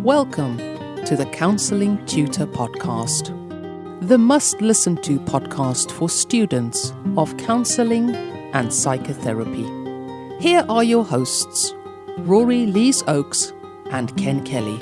Welcome to the Counselling Tutor Podcast, the must-listen-to podcast for students of counselling and psychotherapy. Here are your hosts, Rory Lees-Oakes and Ken Kelly.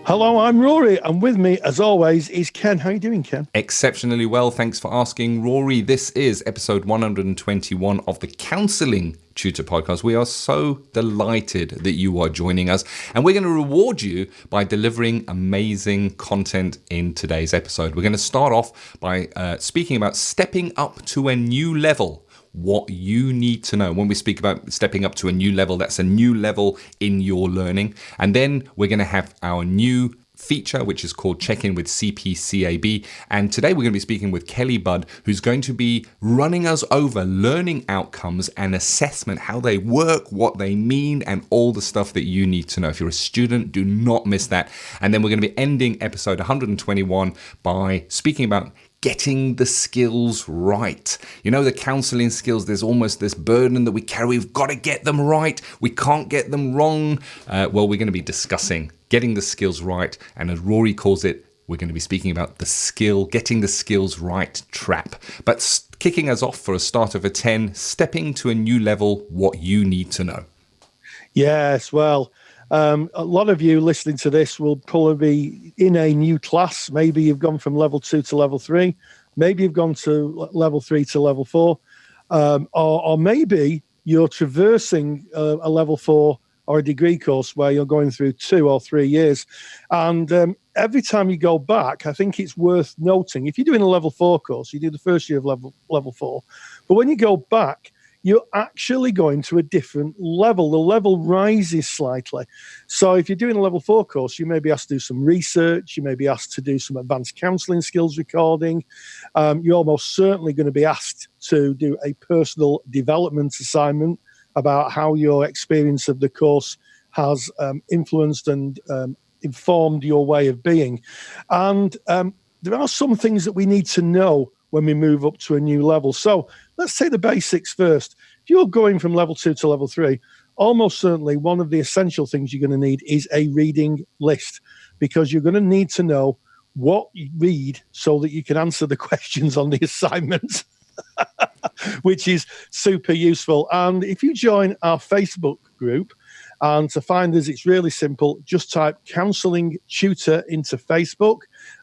Hello, I'm Rory, and with me, as always, is Ken. How are you doing, Ken? Exceptionally well, thanks for asking, Rory. This is episode 121 of the Counselling Tutor Podcast. We are so delighted that you are joining us, and we're going to reward you by delivering amazing content in today's episode. We're going to start off by speaking about stepping up to a new level. What you need to know. When we speak about stepping up to a new level, that's a new level in your learning. And then we're going to have our new feature, which is called Check-In with CPCAB. And today we're going to be speaking with Kelly Budd, who's going to be running us over learning outcomes and assessment, how they work, what they mean, and all the stuff that you need to know. If you're a student, do not miss that. And then we're going to be ending episode 121 by speaking about getting the skills right. You know, the counselling skills, there's almost this burden that we carry. We've got to get them right. We can't get them wrong. Well, we're going to be discussing getting the skills right. And as Rory calls it, we're going to be speaking about getting the skills right trap. But kicking us off for a start of a 10, stepping to a new level, what you need to know. Yes, well, a lot of you listening to this will probably be in a new class. Maybe you've gone from level 2 to level 3. Maybe you've gone to level 3 to level 4. Or maybe you're traversing a level 4 or a degree course where you're going through 2 or 3 years. And every time you go back, I think it's worth noting, if you're doing a level 4 course, you do the first year of level 4. But when you go back, you're actually going to a different level. The level rises slightly. So if you're doing a level 4 course, you may be asked to do some research. You may be asked to do some advanced counselling skills recording. You're almost certainly going to be asked to do a personal development assignment about how your experience of the course has influenced and informed your way of being. And there are some things that we need to know when we move up to a new level. So let's take the basics first. If you're going from level 2 to level 3, almost certainly one of the essential things you're going to need is a reading list, because you're going to need to know what you read so that you can answer the questions on the assignment, which is super useful. And if you join our Facebook group, and to find us, it's really simple. Just type Counselling Tutor into Facebook,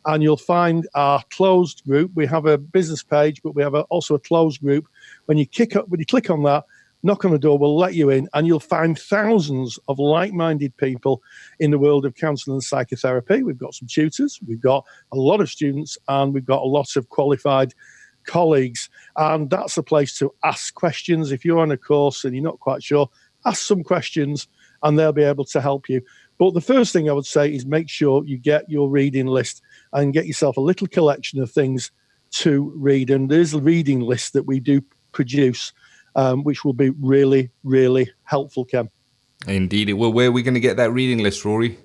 and you'll find our closed group. We have a business page, but we have also a closed group. When you click on that, knock on the door, we'll let you in, and you'll find thousands of like-minded people in the world of counselling and psychotherapy. We've got some tutors, we've got a lot of students, and we've got a lot of qualified colleagues. And that's a place to ask questions. If you're on a course and you're not quite sure, ask some questions, and they'll be able to help you. But the first thing I would say is make sure you get your reading list and get yourself a little collection of things to read. And there's a reading list that we do produce, which will be really, really helpful, Ken. Indeed. Well, where are we going to get that reading list, Rory?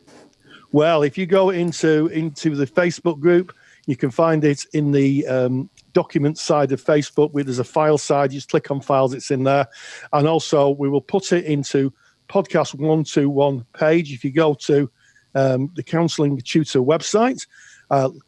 Well, if you go into the Facebook group, you can find it in the document side of Facebook, where there's a file side. You just click on files, it's in there. And also we will put it into podcast 121 page. If you go to the Counselling Tutor website,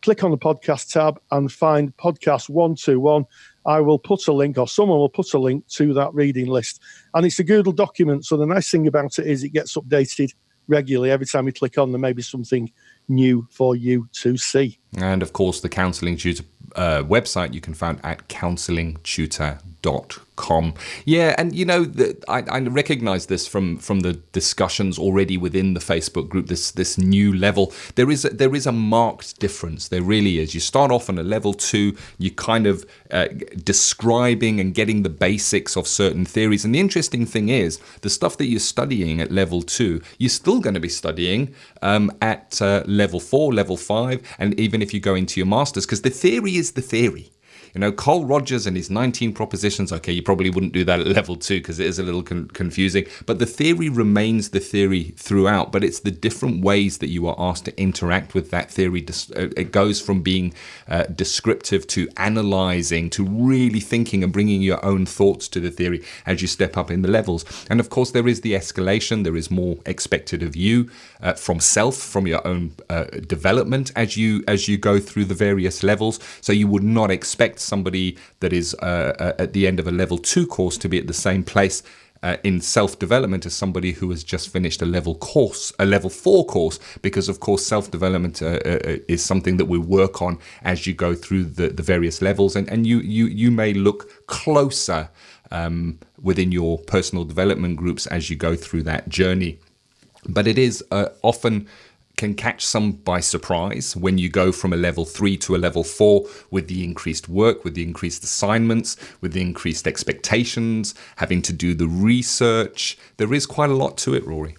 click on the podcast tab and find podcast 121. I will put a link, or someone will put a link to that reading list. And it's a Google document. So the nice thing about it is it gets updated regularly. Every time you click on, there may be something new for you to see. And of course, the Counselling Tutor website you can find at counsellingtutor.com. Yeah, and you know, I recognize this from the discussions already within the Facebook group, this new level. There is a marked difference. There really is. You start off on a level 2, you kind of describing and getting the basics of certain theories. And the interesting thing is, the stuff that you're studying at level 2, you're still going to be studying at level 4, level 5, and even if you go into your masters, because the theory is the theory. Cole Rogers and his 19 propositions, okay, you probably wouldn't do that at level 2 because it is a little confusing, but the theory remains the theory throughout, but it's the different ways that you are asked to interact with that theory. It goes from being descriptive to analyzing to really thinking and bringing your own thoughts to the theory as you step up in the levels. And of course, there is the escalation. There is more expected of you from your own development as you go through the various levels. So you would not expect somebody that is at the end of a level 2 course to be at the same place in self-development as somebody who has just finished a level 4 course, because of course self-development is something that we work on as you go through the various levels, and you may look closer within your personal development groups as you go through that journey. But it is often can catch some by surprise when you go from a level 3 to a level 4 with the increased work, with the increased assignments, with the increased expectations, having to do the research. There is quite a lot to it, Rory.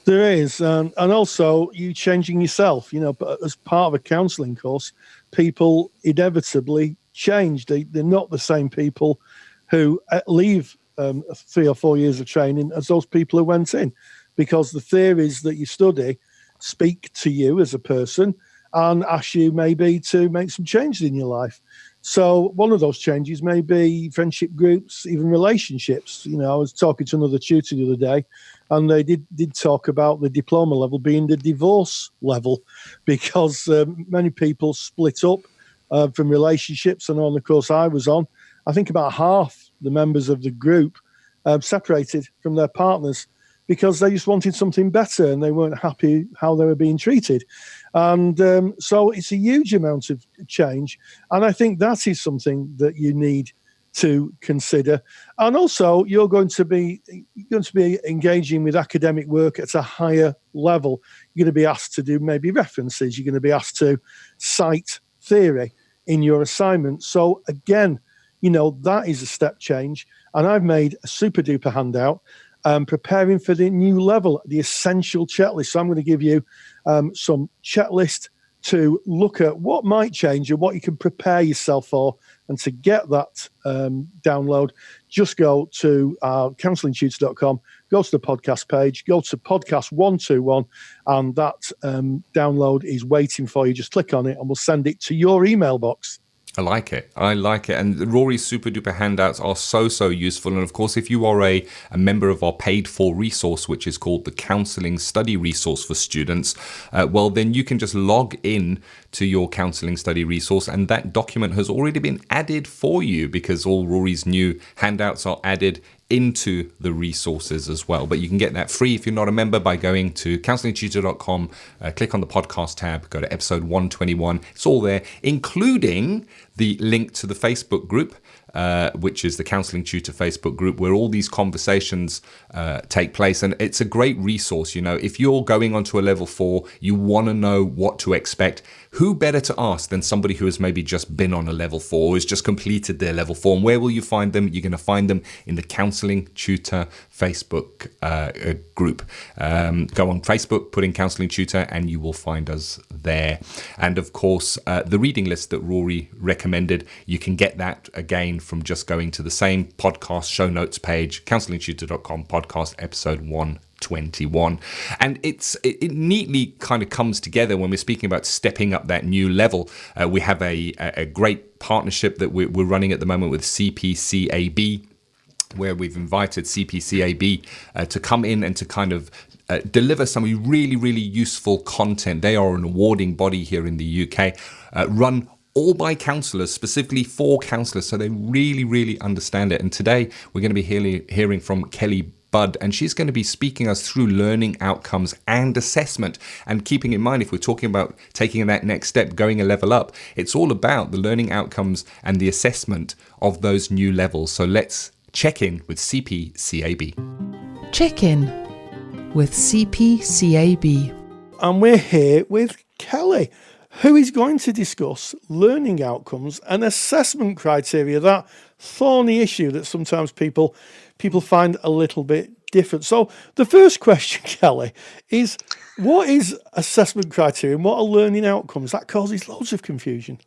There is, and also you changing yourself. But as part of a counselling course, people inevitably change. They're not the same people who leave 3 or 4 years of training as those people who went in, because the theories that you study speak to you as a person and ask you maybe to make some changes in your life. So one of those changes may be friendship groups, even relationships. I was talking to another tutor the other day, and they did talk about the diploma level being the divorce level, because many people split up from relationships. And on the course I was on, I think about half the members of the group separated from their partners because they just wanted something better and they weren't happy how they were being treated. And so it's a huge amount of change. And I think that is something that you need to consider. And also, you're going to be engaging with academic work at a higher level. You're going to be asked to do maybe references. You're going to be asked to cite theory in your assignment. So again, that is a step change. And I've made a super duper handout preparing for the new level, the essential checklist. So I'm going to give you some checklist to look at what might change and what you can prepare yourself for. And to get that download, just go to counsellingtutor.com, go to the podcast page, go to podcast 121, and that download is waiting for you. Just click on it and we'll send it to your email box. I like it. And Rory's super duper handouts are so useful. And of course, if you are a member of our paid for resource, which is called the Counselling Study Resource for Students, well, then you can just log in to your Counselling Study Resource, and that document has already been added for you because all Rory's new handouts are added into the resources as well. But you can get that free if you're not a member by going to counsellingtutor.com, click on the podcast tab, go to episode 121. It's all there, including the link to the Facebook group, which is the Counselling Tutor Facebook group, where all these conversations take place. And it's a great resource. If you're going onto a level 4, you want to know what to expect. Who better to ask than somebody who has maybe just been on a level 4, who's just completed their level 4? And where will you find them? You're going to find them in the Counselling Tutor Facebook group. Go on Facebook, put in Counselling Tutor, and you will find us there. And of course, the reading list that Rory recommended, you can get that again from just going to the same podcast show notes page, counsellingtutor.com, podcast episode 121. And it neatly kind of comes together when we're speaking about stepping up that new level. We have a great partnership that we're running at the moment with CPCAB, where we've invited CPCAB to come in and to kind of deliver some really useful content. They are an awarding body here in the UK, run all by counsellors, specifically for counsellors, so they really understand it. And today we're going to be hearing from Kelly Budd, and she's going to be speaking us through learning outcomes and assessment. And keeping in mind, if we're talking about taking that next step, going a level up, it's all about the learning outcomes and the assessment of those new levels. So let's check in with CPCAB. Check in with CPCAB. And we're here with Kelly, who is going to discuss learning outcomes and assessment criteria, that thorny issue that sometimes people find a little bit different. So the first question, Kelly, is what is assessment criteria and what are learning outcomes? That causes loads of confusion.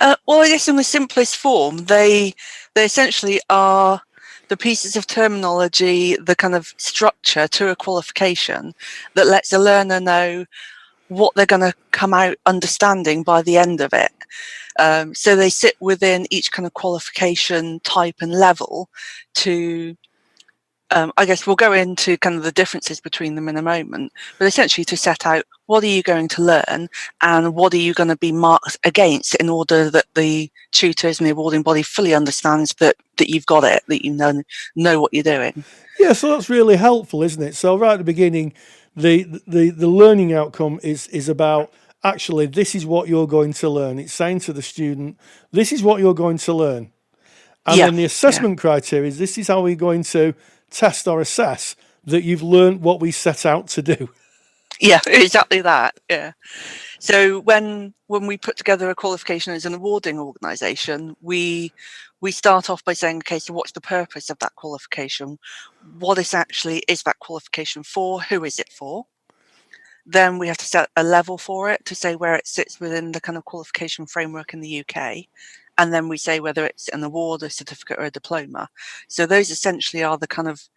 Well, I guess in the simplest form, they essentially are the pieces of terminology, the kind of structure to a qualification that lets a learner know what they're going to come out understanding by the end of it. So they sit within each kind of qualification type and level to, I guess we'll go into kind of the differences between them in a moment, but essentially to set out what are you going to learn and what are you going to be marked against in order that the tutors and the awarding body fully understands that you've got it, that you know what you're doing. Yeah, so that's really helpful, isn't it? So right at the beginning, the learning outcome is about actually this is what you're going to learn. It's saying to the student, this is what you're going to learn. And then the assessment criteria is this is how we're going to test or assess that you've learned what we set out to do. Yeah, exactly that. Yeah. So when we put together a qualification as an awarding organisation, we start off by saying, okay, so what's the purpose of that qualification? What is that qualification for? Who is it for? Then we have to set a level for it to say where it sits within the kind of qualification framework in the UK. And then we say whether it's an award, a certificate or a diploma. So those essentially are the kind of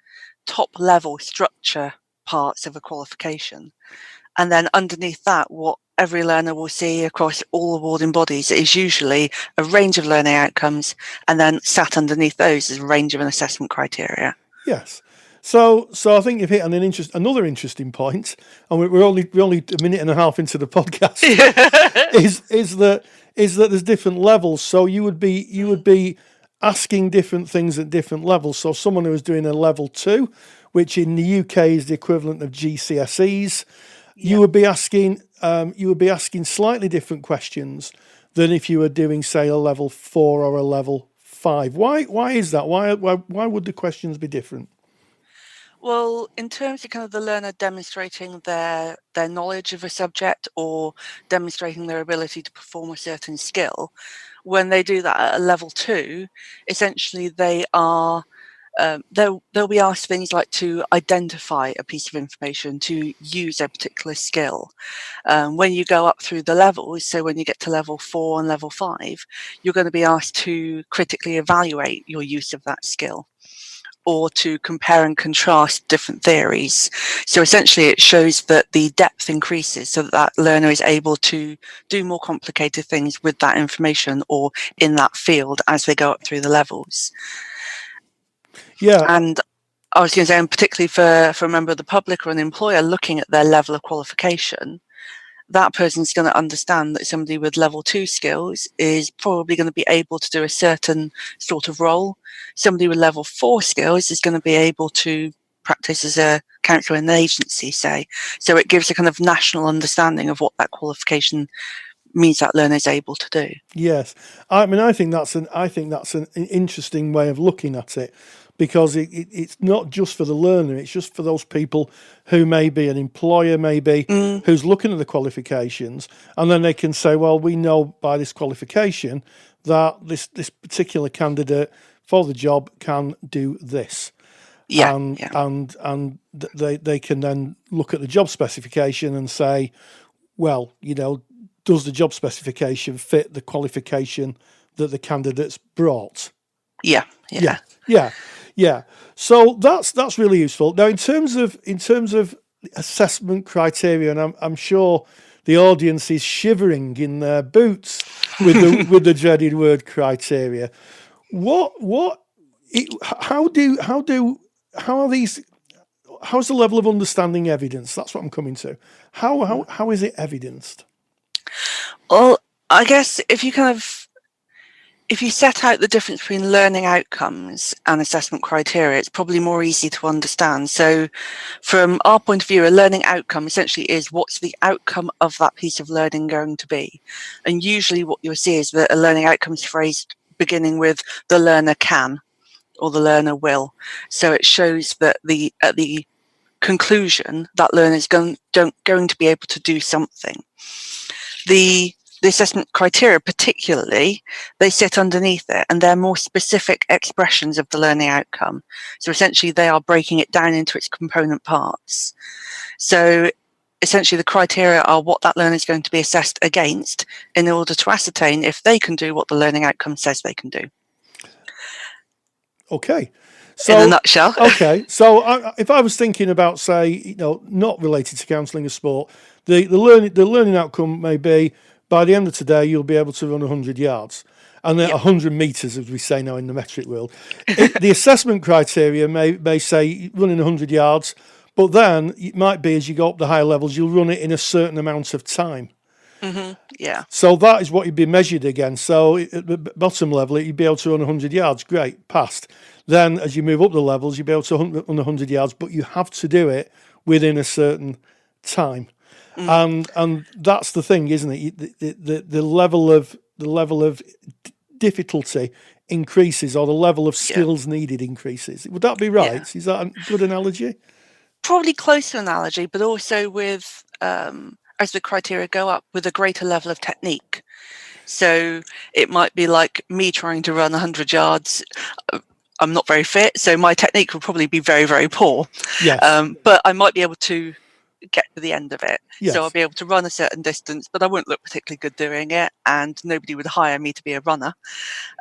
top level structure parts of a qualification. And then underneath that, what every learner will see across all awarding bodies is usually a range of learning outcomes, and then sat underneath those is a range of an assessment criteria. Yes. So I think you've hit on another interesting point, and we're only a minute and a half into the podcast. is that there's different levels. So you would be asking different things at different levels. So someone who is doing a level 2, which in the UK is the equivalent of GCSEs, you would be asking slightly different questions than if you were doing, say, a level 4 or a level 5. Why is that? Why would the questions be different? Well, in terms of kind of the learner demonstrating their knowledge of a subject or demonstrating their ability to perform a certain skill, when they do that at a level 2, essentially they are they'll be asked things like to identify a piece of information, to use a particular skill. When you go up through the levels, so when you get to level 4 and level 5, you're going to be asked to critically evaluate your use of that skill, or to compare and contrast different theories. So essentially it shows that the depth increases so that learner is able to do more complicated things with that information or in that field as they go up through the levels. Yeah. And I was going to say, and particularly for a member of the public or an employer looking at their level of qualification, that person's going to understand that somebody with level 2 skills is probably going to be able to do a certain sort of role. Somebody with level 4 skills is going to be able to practice as a counsellor in an agency, say. So it gives a kind of national understanding of what that qualification means that learner is able to do. Yes, I mean, I think that's an interesting way of looking at it, because it's not just for the learner; it's just for those people who may be an employer, who's looking at the qualifications, and then they can say, well, we know by this qualification that this particular candidate for the job can do this. And they can then look at the job specification and say, well, does the job specification fit the qualification that the candidate's brought? Yeah. So that's really useful. Now, in terms of assessment criteria, and I'm sure the audience is shivering in their boots with the dreaded word criteria. How's the level of understanding evidence? That's what I'm coming to. How is it evidenced? Well, I guess if you set out the difference between learning outcomes and assessment criteria, it's probably more easy to understand. So from our point of view, a learning outcome essentially is what's the outcome of that piece of learning going to be. And usually what you'll see is that a learning outcome is phrased beginning with the learner can or the learner will. So it shows that at the conclusion, that learner is going to be able to do something. The assessment criteria particularly, they sit underneath it, and they're more specific expressions of the learning outcome. So essentially they are breaking it down into its component parts. So essentially the criteria are what that learner is going to be assessed against in order to ascertain if they can do what the learning outcome says they can do. Okay. So, in a nutshell. Okay. So if I was thinking about, say, not related to counselling or sport, the learning outcome may be, by the end of today, you'll be able to run 100 yards. And then 100 metres, as we say now in the metric world. The assessment criteria may say running 100 yards, but then it might be as you go up the higher levels, you'll run it in a certain amount of time. Mm-hmm. Yeah. So that is what you'd be measured against. So at the bottom level, you'd be able to run 100 yards. Great, passed. Then as you move up the levels, you'll be able to run 100 yards, but you have to do it within a certain time. And that's the thing, isn't it? The level of difficulty increases, or the level of skills needed increases. Would that be right? Yeah. Is that a good analogy? Probably close to analogy, but also with as the criteria go up, with a greater level of technique. So it might be like me trying to run 100 yards. I'm not very fit, so my technique will probably be very, very poor. Yes. But I might be able to get to the end of it. Yes. So I'll be able to run a certain distance, but I wouldn't look particularly good doing it, and nobody would hire me to be a runner.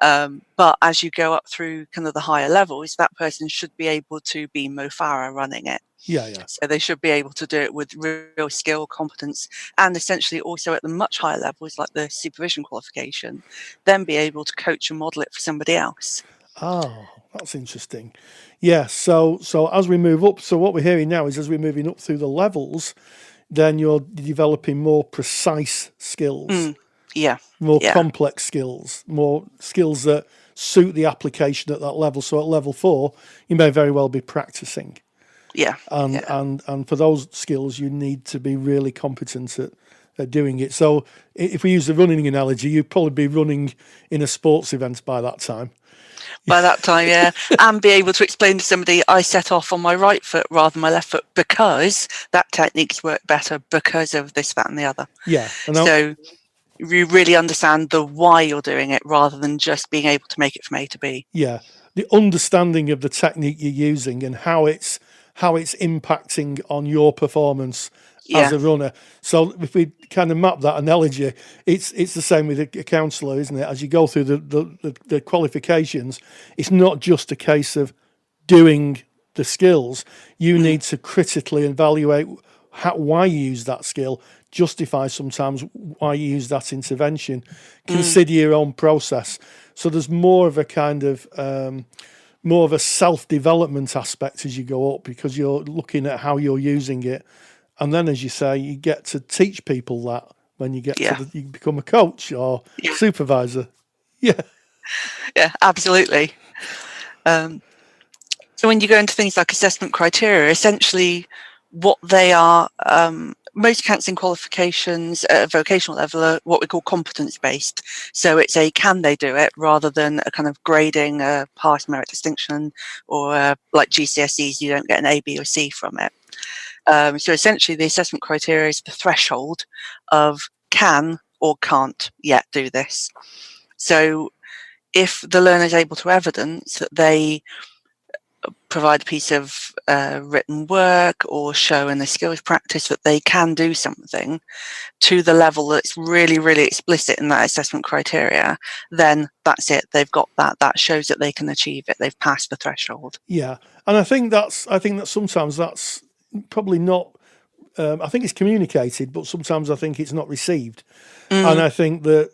But as you go up through kind of the higher levels, that person should be able to be Mo Farah running it. Yeah. So they should be able to do it with real skill, competence, and essentially also at the much higher levels, like the supervision qualification, then be able to coach and model it for somebody else. Oh, that's interesting. Yeah. So as we move up, so what we're hearing now is as we're moving up through the levels, then you're developing more precise skills. More complex skills, more skills that suit the application at that level. So at level 4, you may very well be practicing. And for those skills, you need to be really competent at doing it. So if we use the running analogy, you'd probably be running in a sports event by that time. By that time, yeah. And be able to explain to somebody, I set off on my right foot rather than my left foot because that technique's worked better because of this, that and the other. Yeah. So you really understand the why you're doing it rather than just being able to make it from A to B. Yeah. The understanding of the technique you're using and how it's impacting on your performance as a runner. So if we kind of map that analogy, it's the same with a counsellor, isn't it? As you go through the qualifications, it's not just a case of doing the skills. You need to critically evaluate why you use that skill, justify sometimes why you use that intervention, consider your own process. So there's more of a kind of more of a self-development aspect as you go up, because you're looking at how you're using it. And then, as you say, you get to teach people that when you get you become a coach or supervisor. Yeah, absolutely. So when you go into things like assessment criteria, essentially what they are, most counselling qualifications at a vocational level are what we call competence-based. So it's a can they do it rather than a kind of grading, a pass, merit, distinction, or like GCSEs, you don't get an A, B or C from it. So essentially the assessment criteria is the threshold of can or can't yet do this. So if the learner is able to evidence that they provide a piece of written work or show in the skills practice that they can do something to the level that's really, really explicit in that assessment criteria, then that's it. They've got that. That shows that they can achieve it. They've passed the threshold. Yeah, and I think that sometimes that's probably not. I think it's communicated, but sometimes I think it's not received. And I think that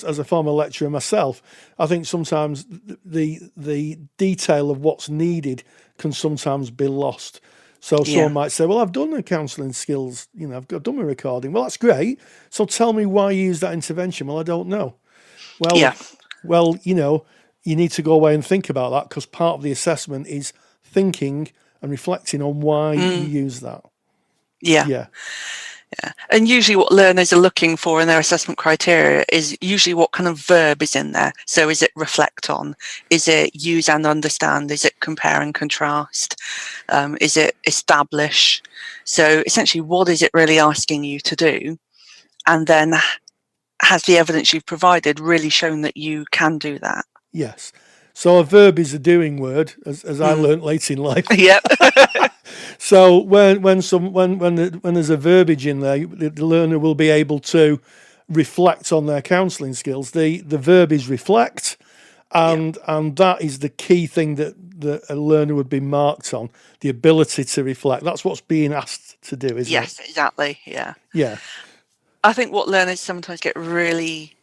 as a former lecturer myself, I think sometimes the detail of what's needed can sometimes be lost. So someone might say, well, I've done the counselling skills, I've done my recording. Well, that's great. So tell me why you use that intervention. Well, I don't know. Well, you need to go away and think about that, because part of the assessment is thinking and reflecting on why you use that. Yeah. And usually what learners are looking for in their assessment criteria is usually what kind of verb is in there. So is it reflect on? Is it use and understand? Is it compare and contrast? Is it establish? So essentially, what is it really asking you to do? And then has the evidence you've provided really shown that you can do that? Yes. So a verb is a doing word, as I learnt late in life. Yep. So when there's a verbiage in there, the learner will be able to reflect on their counselling skills. The verb is reflect, and that is the key thing that a learner would be marked on, the ability to reflect. That's what's being asked to do, isn't it? Yes, exactly. Yeah. Yeah. I think what learners sometimes get really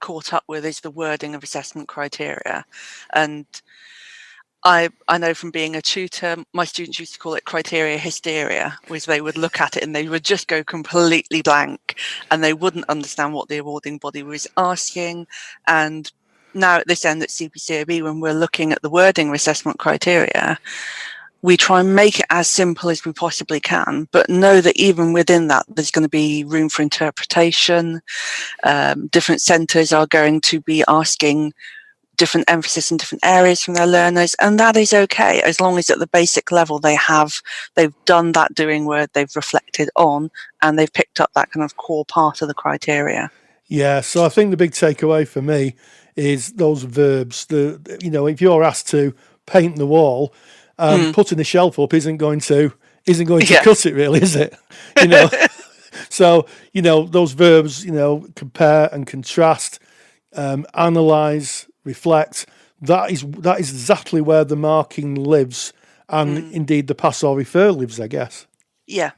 caught up with is the wording of assessment criteria. And I know from being a tutor, my students used to call it criteria hysteria, which they would look at it and they would just go completely blank and they wouldn't understand what the awarding body was asking. And now at this end at CPCAB, when we're looking at the wording of assessment criteria, we try and make it as simple as we possibly can, but know that even within that, there's going to be room for interpretation. Different centres are going to be asking different emphasis in different areas from their learners, and that is okay as long as at the basic level they've done that doing word, they've reflected on, and they've picked up that kind of core part of the criteria. Yeah, so I think the big takeaway for me is those verbs. If you're asked to paint the wall, putting the shelf up isn't going to cut it, really, is it? So those verbs, compare and contrast, analyze, reflect. That is exactly where the marking lives, and indeed the pass or refer lives, I guess. Yeah.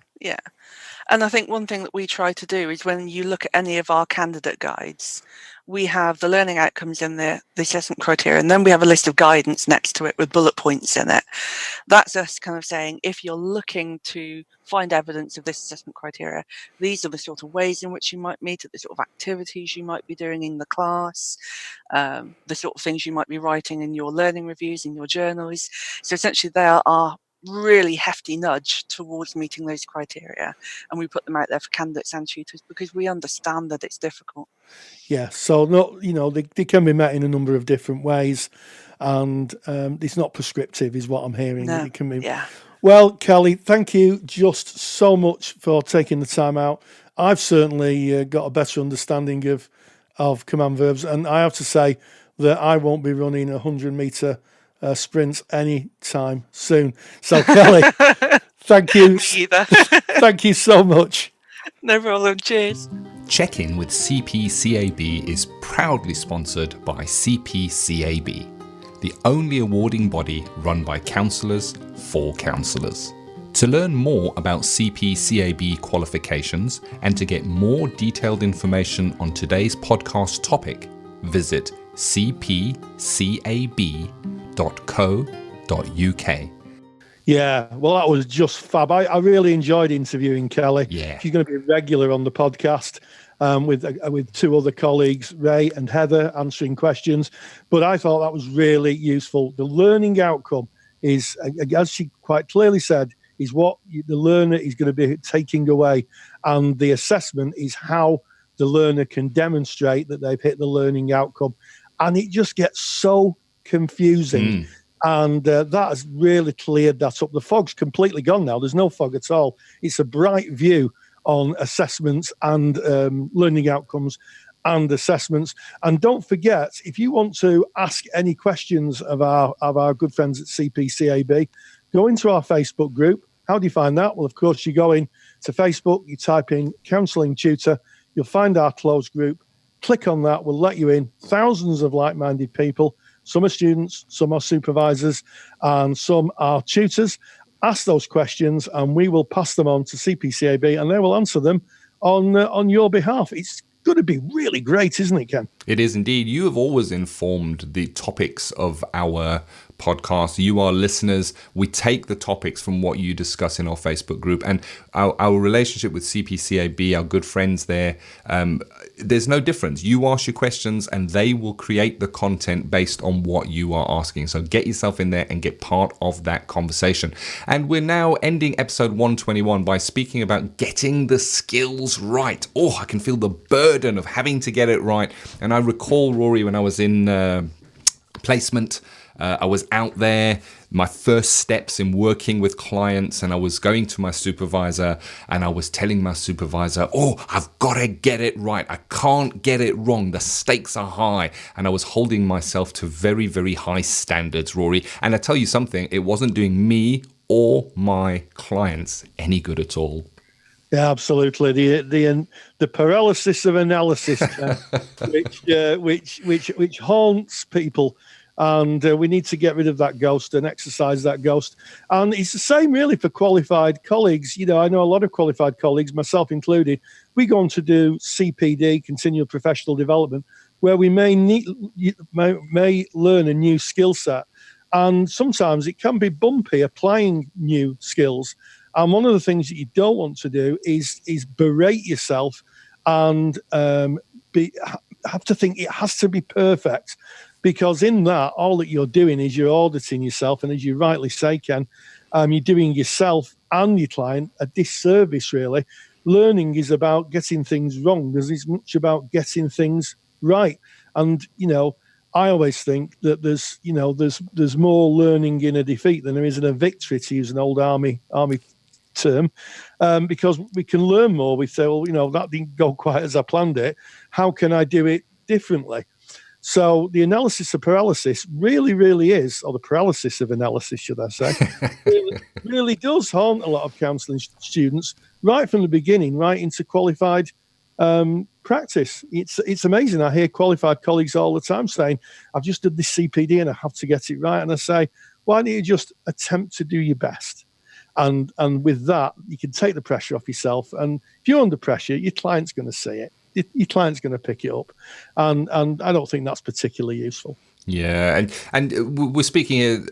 And I think one thing that we try to do is when you look at any of our candidate guides, we have the learning outcomes in the assessment criteria, and then we have a list of guidance next to it with bullet points in it. That's us kind of saying, if you're looking to find evidence of this assessment criteria, these are the sort of ways in which you might meet it, the sort of activities you might be doing in the class, the sort of things you might be writing in your learning reviews, in your journals. So essentially they are our really hefty nudge towards meeting those criteria, and we put them out there for candidates and tutors because we understand that it's difficult. Yeah, so they can be met in a number of different ways, and it's not prescriptive, is what I'm hearing. No. It can be. Yeah. Well, Kelly, thank you just so much for taking the time out. I've certainly got a better understanding of command verbs, and I have to say that I won't be running 100-meter sprints anytime soon. So, Kelly, thank you. Me either. Thank you so much. No problem. Cheers. Check-in with CPCAB is proudly sponsored by CPCAB, the only awarding body run by counsellors for counsellors. To learn more about CPCAB qualifications and to get more detailed information on today's podcast topic, visit cpcab.co.uk. Yeah, well, that was just fab. I really enjoyed interviewing Kelly. Yeah. She's going to be regular on the podcast with two other colleagues, Ray and Heather, answering questions. But I thought that was really useful. The learning outcome is, as she quite clearly said, is what the learner is going to be taking away. And the assessment is how the learner can demonstrate that they've hit the learning outcome. And it just gets so confusing. And that has really cleared that up. The fog's completely gone now. There's no fog at all. It's a bright view on assessments and learning outcomes and assessments. And don't forget, if you want to ask any questions of our good friends at CPCAB, go into our Facebook group. How do you find that? Well, of course, you go in to Facebook, you type in Counselling Tutor, you'll find our closed group. Click on that. We'll let you in. Thousands of like-minded people. Some are students, some are supervisors, and some are tutors. Ask those questions, and we will pass them on to CPCAB, and they will answer them on your behalf. It's going to be really great, isn't it, Ken? It is indeed. You have always informed the topics of our podcast. You, our listeners, we take the topics from what you discuss in our Facebook group, and our relationship with CPCAB, our good friends there, there's no difference. You ask your questions and they will create the content based on what you are asking. So get yourself in there and get part of that conversation. And we're now ending episode 121 by speaking about getting the skills right. Oh, I can feel the burden of having to get it right. And I recall, Rory, when I was in placement, I was out there my first steps in working with clients, and I was going to my supervisor and I was telling my supervisor, oh, I've got to get it right. I can't get it wrong. The stakes are high. And I was holding myself to very, very high standards, Rory. And I tell you something, it wasn't doing me or my clients any good at all. Yeah, absolutely. The paralysis of analysis, which haunts people, and we need to get rid of that ghost and exercise that ghost. And it's the same really for qualified colleagues. You know, I know a lot of qualified colleagues, myself included. We go on to do CPD, continual professional development, where we may learn a new skill set, and sometimes it can be bumpy applying new skills. And one of the things that you don't want to do is berate yourself and have to think it has to be perfect, because in that, all that you're doing is you're auditing yourself. And as you rightly say, Ken, you're doing yourself and your client a disservice, really. Learning is about getting things wrong. There's as much about getting things right. And, you know, I always think that there's more learning in a defeat than there is in a victory, to use an old army term, because we can learn more. We say, well, you know, that didn't go quite as I planned it. How can I do it differently? So the analysis of paralysis really, really is, or the paralysis of analysis, should I say, really does haunt a lot of counselling students right from the beginning, right into qualified practice. It's amazing. I hear qualified colleagues all the time saying, I've just done this CPD and I have to get it right. And I say, why don't you just attempt to do your best? And with that, you can take the pressure off yourself. And if you're under pressure, your client's going to see it. Your client's going to pick it up. And I don't think that's particularly useful. Yeah, and we're speaking,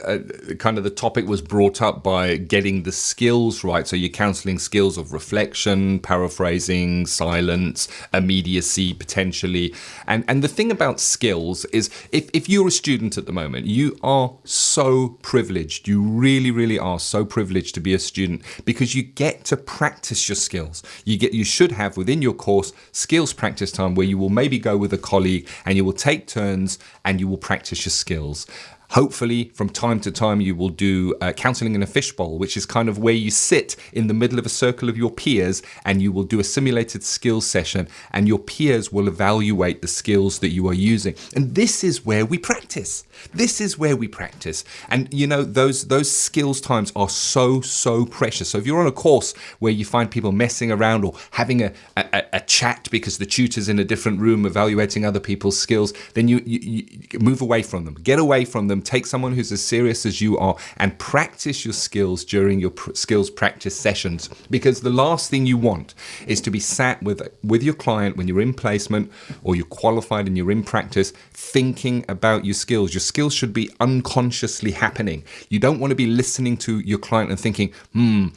kind of the topic was brought up by getting the skills right. So you're counselling skills of reflection, paraphrasing, silence, immediacy, potentially. And the thing about skills is if you're a student at the moment, you are so privileged. You really, really are so privileged to be a student, because you get to practice your skills. You should have within your course skills practice time where you will maybe go with a colleague and you will take turns and you will practice your skills. Hopefully, from time to time, you will do counselling in a fishbowl, which is kind of where you sit in the middle of a circle of your peers and you will do a simulated skills session, and your peers will evaluate the skills that you are using. And this is where we practice. This is where we practice. And, you know, those skills times are so precious. So if you're on a course where you find people messing around or having a chat because the tutor's in a different room evaluating other people's skills, then you move away from them. Get away from them. Take someone who's as serious as you are and practice your skills during your skills practice sessions. Because the last thing you want is to be sat with your client when you're in placement or you're qualified and you're in practice thinking about your skills. Your skills should be unconsciously happening. You don't want to be listening to your client and thinking,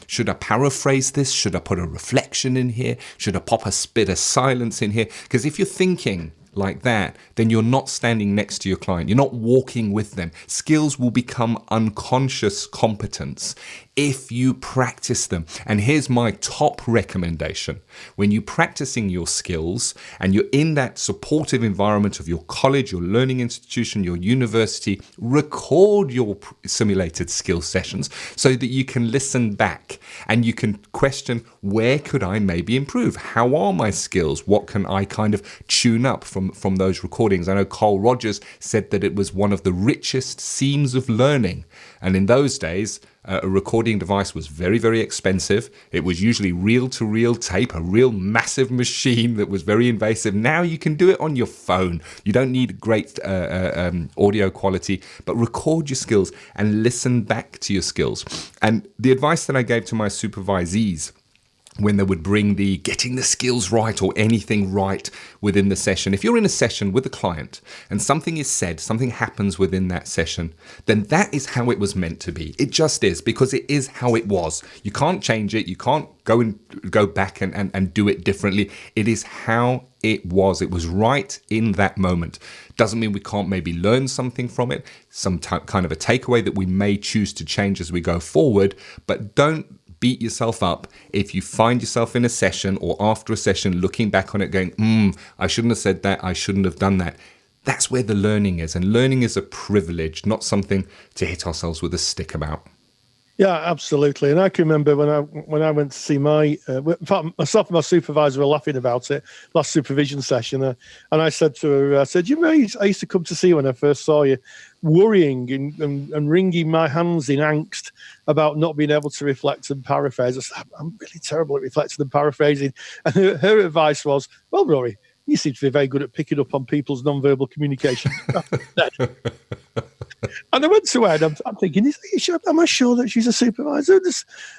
should I paraphrase this? Should I put a reflection in here? Should I pop a bit of silence in here? Because if you're thinking like that, then you're not standing next to your client. You're not walking with them. Skills will become unconscious competence if you practice them. And here's my top recommendation. When you're practicing your skills and you're in that supportive environment of your college, your learning institution, your university, record your simulated skill sessions so that you can listen back and you can question, where could I maybe improve? How are my skills? What can I kind of tune up from those recordings? I know Carl Rogers said that it was one of the richest seams of learning. And in those days, a recording device was very, very expensive. It was usually reel-to-reel tape, a real massive machine that was very invasive. Now you can do it on your phone. You don't need great audio quality, but record your skills and listen back to your skills. And the advice that I gave to my supervisees when they would bring the getting the skills right or anything right within the session. If you're in a session with a client and something is said, something happens within that session, then that is how it was meant to be. It just is, because it is how it was. You can't change it. You can't go back and do it differently. It is how it was. It was right in that moment. Doesn't mean we can't maybe learn something from it, some kind of a takeaway that we may choose to change as we go forward, but don't beat yourself up if you find yourself in a session or after a session looking back on it going, I shouldn't have said that, I shouldn't have done that. That's where the learning is. And learning is a privilege, not something to hit ourselves with a stick about. Yeah, absolutely. And I can remember when I went to see in fact, myself and my supervisor were laughing about it last supervision session. And I said to her, I said, you know, I used to come to see you when I first saw you, worrying and wringing my hands in angst about not being able to reflect and paraphrase. I said, I'm really terrible at reflecting and paraphrasing. And her advice was, well, Rory, you seem to be very good at picking up on people's non-verbal communication. And I went to her and I'm thinking, am I sure that she's a supervisor?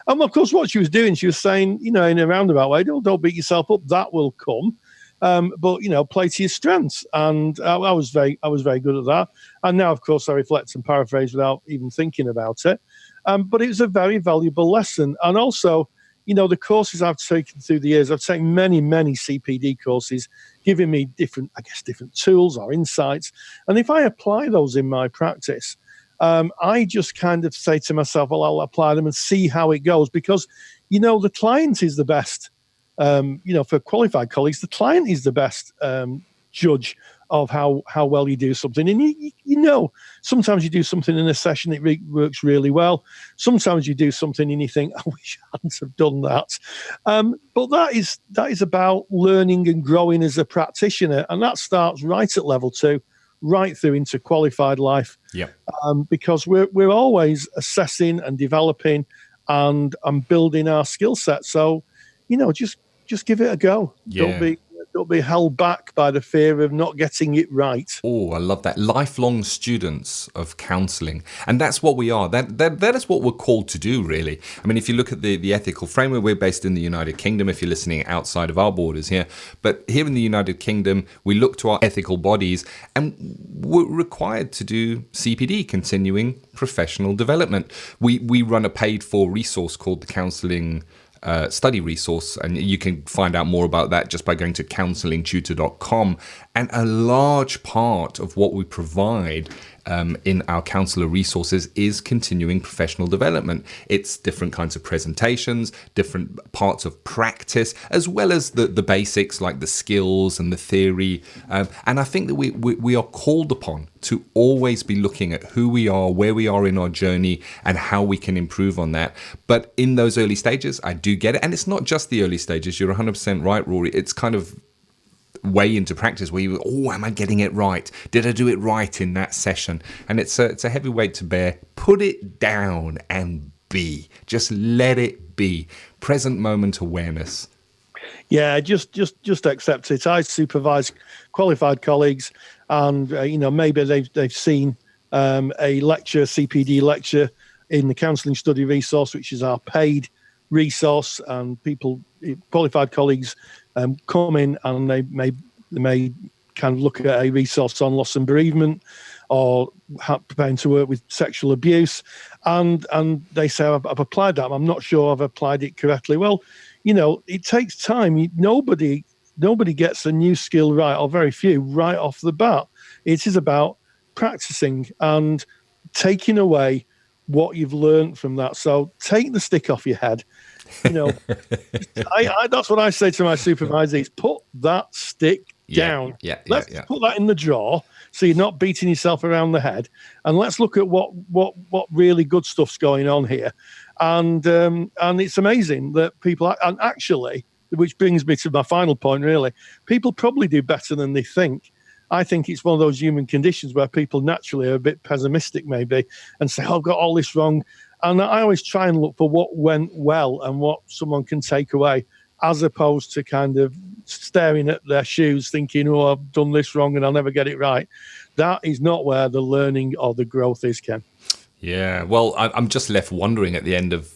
And of course, what she was doing, she was saying, you know, in a roundabout way, don't beat yourself up. That will come. But, you know, play to your strengths. And I was very good at that. And now, of course, I reflect and paraphrase without even thinking about it. But it was a very valuable lesson. And also, you know, the courses I've taken through the years, I've taken many, many CPD courses, giving me different tools or insights. And if I apply those in my practice, I just kind of say to myself, well, I'll apply them and see how it goes. Because, you know, the client is the best, you know, for qualified colleagues, the client is the best judge of how well you do something. And you know, sometimes you do something in a session, it works really well. Sometimes you do something and you think, I wish I hadn't have done that. But that is about learning and growing as a practitioner. And that starts right at level 2, right through into qualified life. Yeah. Because we're always assessing and developing and building our skill set. So, you know, just give it a go. Yeah. Don't be held back by the fear of not getting it right. Oh, I love that. Lifelong students of counselling. And that's what we are. That is what we're called to do, really. I mean, if you look at the ethical framework, we're based in the United Kingdom, if you're listening outside of our borders here. But here in the United Kingdom, we look to our ethical bodies and we're required to do CPD, continuing professional development. We run a paid-for resource called the Counselling study resource, and you can find out more about that just by going to counsellingtutor.com. And a large part of what we provide in our counsellor resources is continuing professional development. It's different kinds of presentations, different parts of practice, as well as the basics like the skills and the theory. And I think that we are called upon to always be looking at who we are, where we are in our journey, and how we can improve on that. But in those early stages, I do get it. And it's not just the early stages. You're 100% right, Rory. It's kind of way into practice where am I getting it right? Did I do it right in that session? And it's a heavy weight to bear. Put it down and just let it be. Present moment awareness. Yeah, just accept it. I supervise qualified colleagues, and you know, maybe they've seen a lecture, CPD lecture, in the Counselling Study Resource, which is our paid resource, and qualified colleagues come in and they may kind of look at a resource on loss and bereavement or preparing to work with sexual abuse, and they say, I've applied that, I'm not sure I've applied it correctly. Well, you know, it takes time. Nobody gets a new skill right, or very few, right off the bat. It is about practicing and taking away what you've learned from that. So take the stick off your head. You know, that's what I say to my supervisors: put that stick down. Let's put that in the drawer, so you're not beating yourself around the head, and let's look at what really good stuff's going on here. And it's amazing that people and actually, which brings me to my final point, really, people probably do better than they think. I think it's one of those human conditions where people naturally are a bit pessimistic, maybe, and say, I've got all this wrong. And I always try and look for what went well and what someone can take away, as opposed to kind of staring at their shoes thinking, oh, I've done this wrong and I'll never get it right. That is not where the learning or the growth is, Ken. Yeah, well, I'm just left wondering at the end of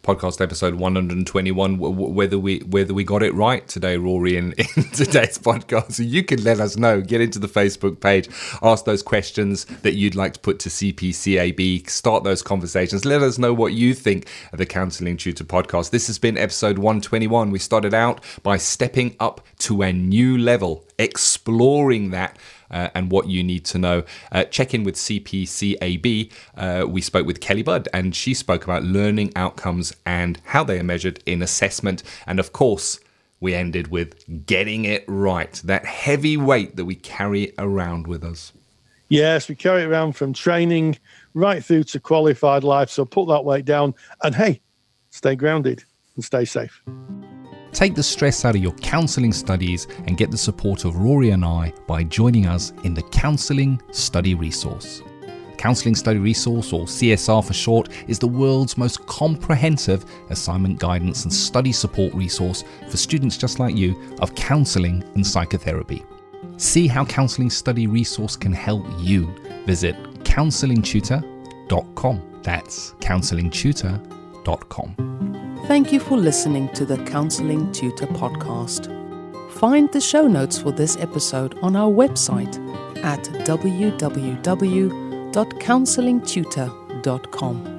podcast episode 121 whether we got it right today, Rory, in today's podcast. So you can let us know. Get into the Facebook page, ask those questions that you'd like to put to CPCAB, start those conversations. Let us know what you think of the Counselling Tutor Podcast. This has been episode 121. We started out by stepping up to a new level, exploring that and what you need to know. Check in with CPCAB. We spoke with Kelly Budd, and she spoke about learning outcomes and how they are measured in assessment. And of course, we ended with getting it right, that heavy weight that we carry around with us. Yes, we carry it around from training right through to qualified life. So put that weight down and hey, stay grounded and stay safe. Take the stress out of your counselling studies and get the support of Rory and I by joining us in the Counselling Study Resource. Counselling Study Resource, or CSR for short, is the world's most comprehensive assignment guidance and study support resource for students just like you of counselling and psychotherapy. See how Counselling Study Resource can help you. Visit counsellingtutor.com. That's counsellingtutor.com. Thank you for listening to the Counselling Tutor Podcast. Find the show notes for this episode on our website at www.counsellingtutor.com.